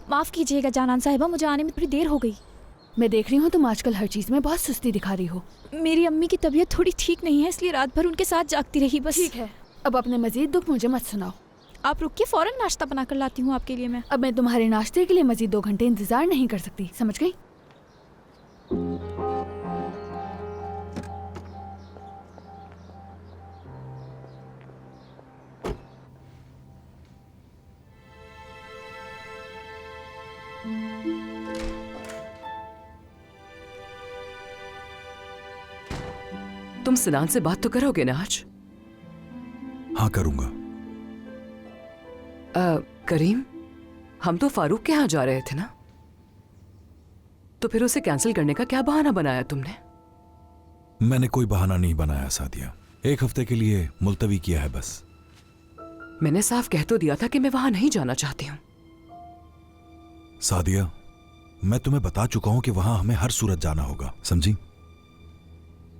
माफ कीजिएगा जानान साहिबा, मुझे आने में थोड़ी देर हो गई। मैं देख रही हूँ तुम आजकल हर चीज में बहुत सुस्ती दिखा रही हो। मेरी अम्मी की तबीयत थोड़ी ठीक नहीं है, इसलिए रात भर उनके साथ जागती रही बस। ठीक है, अब अपने मजीद दुख मुझे मत सुनाओ। आप रुकिए, फौरन नाश्ता बना कर लाती हूँ आपके लिए मैं। अब मैं तुम्हारे नाश्ते के लिए मजीद 2 घंटे इंतजार नहीं कर सकती, समझ गई? तुम सिनान से बात तो करोगे ना आज? हाँ करूंगा। करीम, हम तो फारूक के यहाँ जा रहे थे ना, तो फिर उसे कैंसिल करने का क्या बहाना बनाया तुमने? मैंने कोई बहाना नहीं बनाया सादिया, 1 हफ्ते के लिए मुलतवी किया है बस। मैंने साफ कह तो दिया था कि मैं वहां नहीं जाना चाहती हूँ। सादिया, मैं तुम्हें बता चुका हूं कि वहां हमें हर सूरत जाना होगा, समझी?